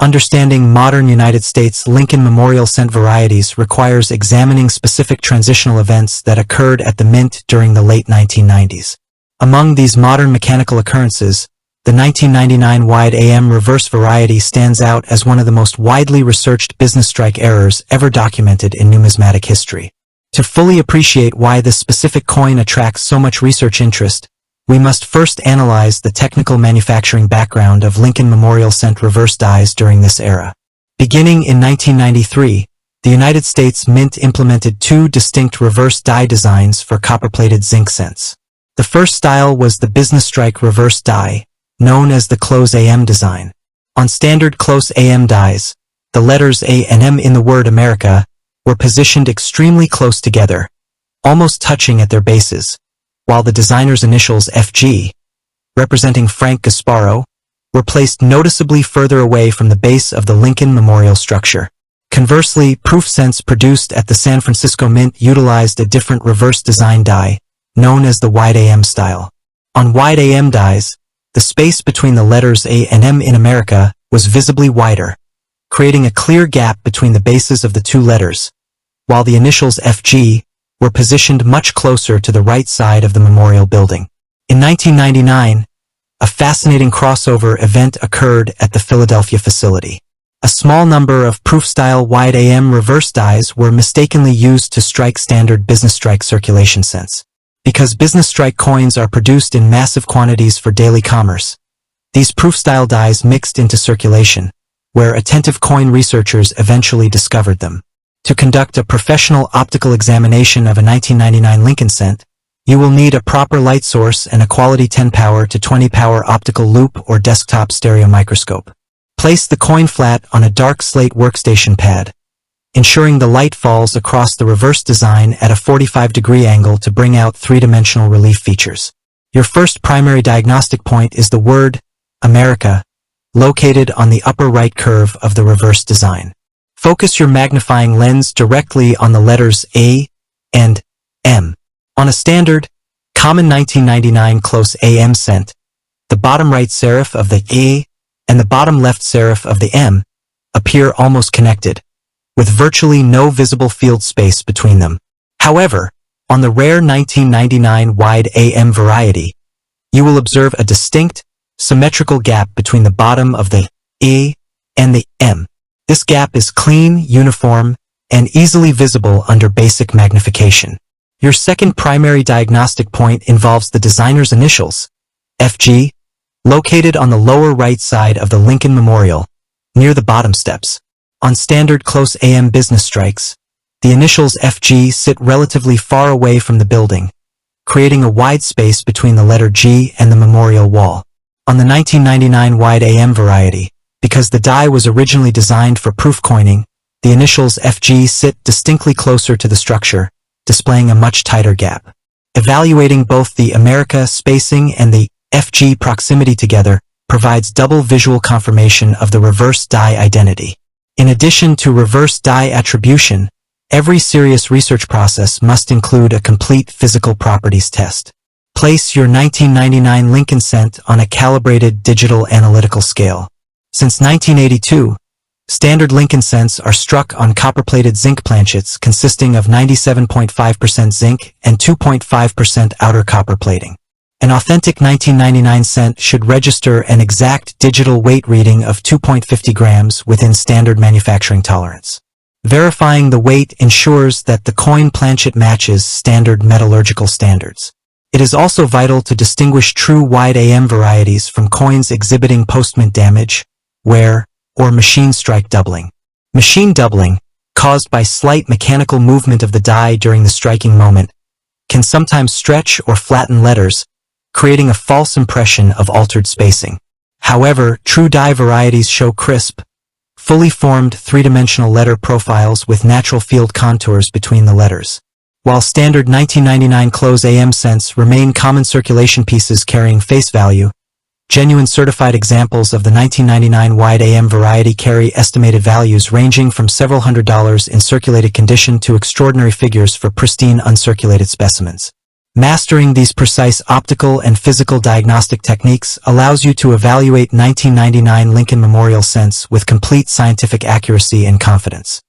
Understanding modern United States Lincoln Memorial Cent varieties requires examining specific transitional events that occurred at the mint during the late 1990s. Among these modern mechanical occurrences, the 1999 wide AM reverse variety stands out as one of the most widely researched business strike errors ever documented in numismatic history. To fully appreciate why this specific coin attracts so much research interest, we must first analyze the technical manufacturing background of Lincoln Memorial Cent reverse dies during this era. Beginning in 1993, the United States Mint implemented two distinct reverse die designs for copper-plated zinc cents. The first style was the business strike reverse die, known as the close AM design. On standard close AM dies, the letters A and M in the word America were positioned extremely close together, almost touching at their bases, while the designer's initials FG, representing Frank Gasparo, were placed noticeably further away from the base of the Lincoln Memorial structure. Conversely, proof cents produced at the San Francisco Mint utilized a different reverse design die, known as the wide AM style. On wide AM dies, the space between the letters A and M in America was visibly wider, creating a clear gap between the bases of the two letters, while the initials FG were positioned much closer to the right side of the memorial building. In 1999, a fascinating crossover event occurred at the Philadelphia facility. A small number of proof-style wide AM reverse dies were mistakenly used to strike standard business strike circulation cents. Because business strike coins are produced in massive quantities for daily commerce, these proof-style dies mixed into circulation, where attentive coin researchers eventually discovered them. To conduct a professional optical examination of a 1999 Lincoln cent, you will need a proper light source and a quality 10 power to 20 power optical loop or desktop stereo microscope. Place the coin flat on a dark slate workstation pad, ensuring the light falls across the reverse design at a 45-degree angle to bring out three-dimensional relief features. Your first primary diagnostic point is the word America, located on the upper right curve of the reverse design. Focus your magnifying lens directly on the letters A and M. On a standard, common 1999 close AM cent, the bottom right serif of the A and the bottom left serif of the M appear almost connected, with virtually no visible field space between them. However, on the rare 1999 wide AM variety, you will observe a distinct, symmetrical gap between the bottom of the A and the M. This gap is clean, uniform, and easily visible under basic magnification. Your second primary diagnostic point involves the designer's initials, FG, located on the lower right side of the Lincoln Memorial, near the bottom steps. On standard close AM business strikes, the initials FG sit relatively far away from the building, creating a wide space between the letter G and the memorial wall. On the 1999 wide AM variety, because the die was originally designed for proof coining, the initials FG sit distinctly closer to the structure, displaying a much tighter gap. Evaluating both the America spacing and the FG proximity together provides double visual confirmation of the reverse die identity. In addition to reverse die attribution, every serious research process must include a complete physical properties test. Place your 1999 Lincoln cent on a calibrated digital analytical scale. Since 1982, standard Lincoln cents are struck on copper-plated zinc planchets consisting of 97.5% zinc and 2.5% outer copper plating. An authentic 1999 cent should register an exact digital weight reading of 2.50 grams within standard manufacturing tolerance. Verifying the weight ensures that the coin planchet matches standard metallurgical standards. It is also vital to distinguish true wide AM varieties from coins exhibiting postmint damage, wear, or machine strike doubling. Machine doubling, caused by slight mechanical movement of the die during the striking moment, can sometimes stretch or flatten letters, creating a false impression of altered spacing. However, true die varieties show crisp, fully formed three-dimensional letter profiles with natural field contours between the letters. While standard 1999 close AM cents remain common circulation pieces carrying face value, genuine certified examples of the 1999 wide AM variety carry estimated values ranging from several $100s in circulated condition to extraordinary figures for pristine uncirculated specimens. Mastering these precise optical and physical diagnostic techniques allows you to evaluate 1999 Lincoln Memorial scents with complete scientific accuracy and confidence.